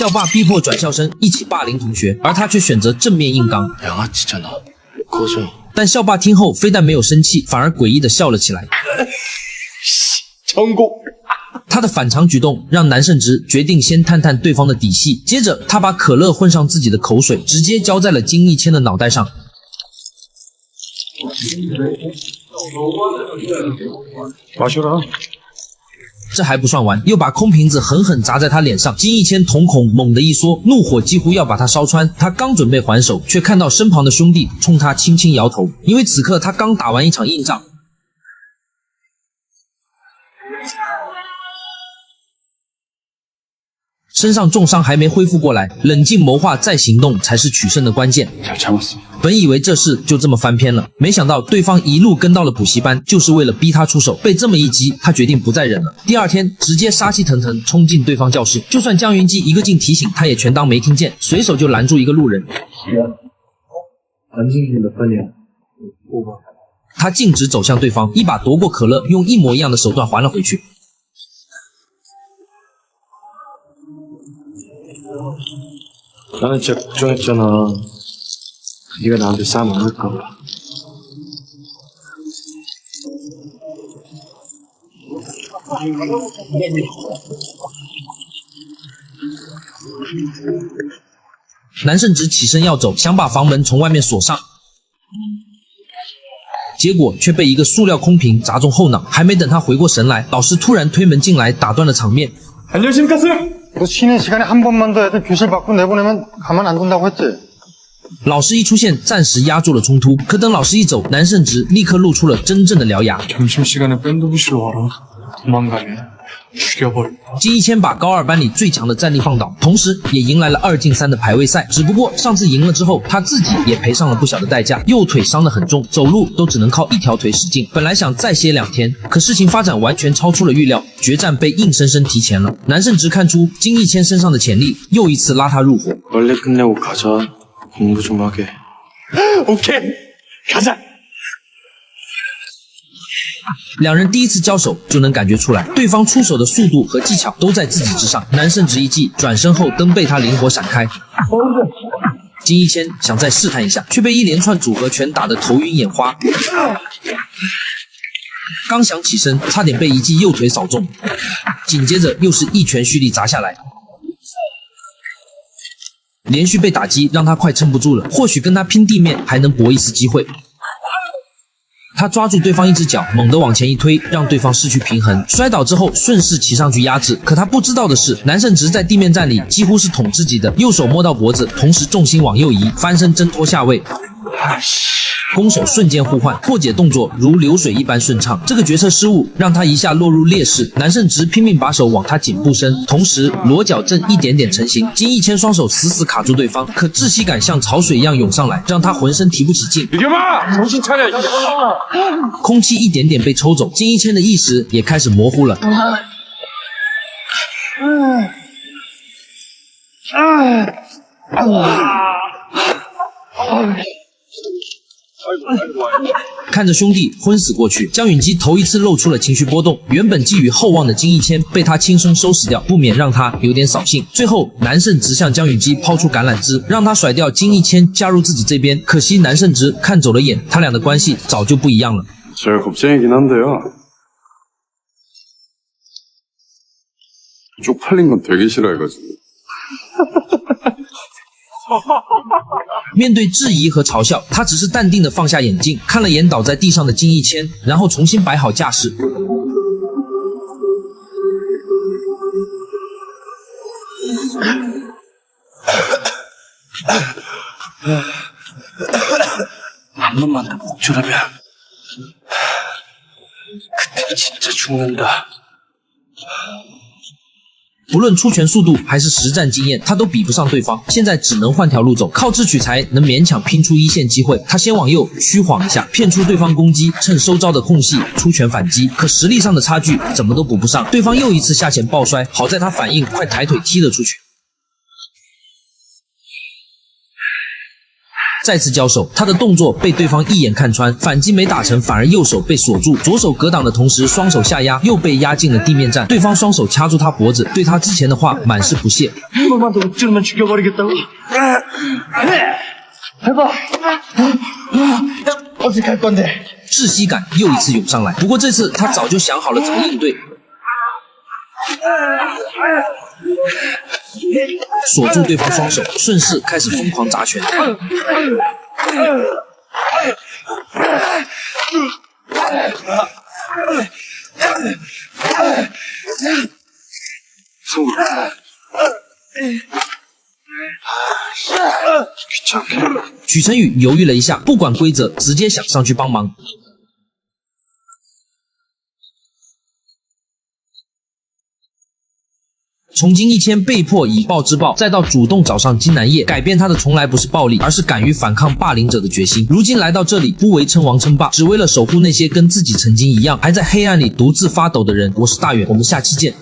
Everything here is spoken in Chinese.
校霸逼迫转校生一起霸凌同学，而他却选择正面硬刚。양아치잖아. 꺼져. 但校霸听后非但没有生气，反而诡异的笑了起来。成功。他的反常举动让南胜直决定先探探对方的底细，接着他把可乐混上自己的口水，直接浇在了金一谦的脑袋上。마셔라。这还不算完，又把空瓶子狠狠砸在他脸上。金一谦瞳孔猛地一缩，怒火几乎要把他烧穿。他刚准备还手，却看到身旁的兄弟冲他轻轻摇头，因为此刻他刚打完一场硬仗。身上重伤还没恢复过来，冷静谋划再行动才是取胜的关键。잘 참았어。本以为这事就这么翻篇了，没想到对方一路跟到了补习班，就是为了逼他出手。被这么一击，他决定不再忍了。第二天，直接杀气腾腾冲进对方教室，就算江云基一个劲提醒，他也全当没听见，随手就拦住一个路人。他径直走向对方，一把夺过可乐，用一模一样的手段还了回去。 나는 진짜 걱정했잖아. 네가 나한테 싸움 안 할까 봐.南胜直起身要走，想把房门从外面锁上，结果却被一个塑料空瓶砸中后脑。还没等他回过神来，老师突然推门进来，打断了场面。 안녕하십니까 쌤. 너 쉬는 시간에 한 번만 더 애들 교실 밖으로 내보내면 가만 안 둔다고 했지? 老师一出现，暂时压住了冲突。可等老师一走，南胜直立刻露出了真正的獠牙。 점심시간에 밴드 부시러 와라. 도망가면 죽여버려. 金一谦把高二班里最强的战力放倒，同时也迎来了2进3的排位赛。只不过上次赢了之后，他自己也赔上了不小的代价，右腿伤得很重，走路都只能靠一条腿使劲。本来想再歇2天，可事情发展完全超出了预料，决战被硬生生提前了。南胜直看出金一谦身上的潜力，又一次拉他入伙。 빨리 끝내고 가자. 공부 좀 하게. 오케이. 가자. 两人第一次交手就能感觉出来，对方出手的速度和技巧都在自己之上。南胜直一记，转身后灯被他灵活闪开。金一谦想再试探一下，却被一连串组合拳打得头晕眼花。刚想起身，差点被一记右腿扫中，紧接着又是一拳蓄力砸下来。连续被打击让他快撑不住了，或许跟他拼地面还能搏一丝机会。 他抓住对方一只脚，猛地往前一推，让对方失去平衡，摔倒之后顺势骑上去压制。可他不知道的是，南胜直在地面战里几乎是捅自己的，右手摸到脖子，同时重心往右移，翻身挣脱下位。攻守瞬间互换，破解动作如流水一般顺畅。这个决策失误让他一下落入劣势。南胜直拼命把手往他颈部伸，同时裸脚正一点点成型。金一谦双手死死卡住对方，可窒息感像潮水一样涌上来，让他浑身提不起劲。 이겨봐! 정신 차려! 空气一点点被抽走，金一谦的意识也开始模糊了。看着兄弟昏死过去，江允基头一次露出了情绪波动。原本寄予厚望的金一谦被他轻松收拾掉，不免让他有点扫兴。最后，南胜直向江允基抛出橄榄枝，让他甩掉金一谦，加入自己这边。可惜南胜直看走了眼，他俩的关系早就不一样了。 제가 겁쟁이긴 한데요. 쪽팔린 건 되게 싫어해가지고. 面对质疑和嘲笑，他只是淡定地放下眼镜，看了眼倒在地上的金一谦，然后重新摆好架势。한 번만 더 목줄하면 그때 진짜 죽는다. 不论出拳速度还是实战经验，他都比不上对方。现在只能换条路走，靠智取才能勉强拼出一线机会。他先往右虚晃一下，骗出对方攻击，趁收招的空隙出拳反击。可实力上的差距怎么都补不上，对方又一次下潜抱摔，好在他反应快，抬腿踢了出去。再次交手，他的动作被对方一眼看穿，反击没打成，反而右手被锁住，左手格挡的同时，双手下压，又被压进了地面战。对方双手掐住他脖子，对他之前的话满是不屑。 이번만 더 욱지르면 죽여버리겠다고. 해봐. 어떻게 할 건데? 窒息感又一次涌上来，不过这次他早就想好了怎么应对。锁住对方双手，顺势开始疯狂砸拳。귀찮게. 许晨宇犹豫了一下，不管规则，直接想上去帮忙。从金一谦被迫以暴制暴，再到主动找上金南叶，改变他的从来不是暴力，而是敢于反抗霸凌者的决心。如今来到这里，不为称王称霸，只为了守护那些跟自己曾经一样还在黑暗里独自发抖的人。我是大远，我们下期见。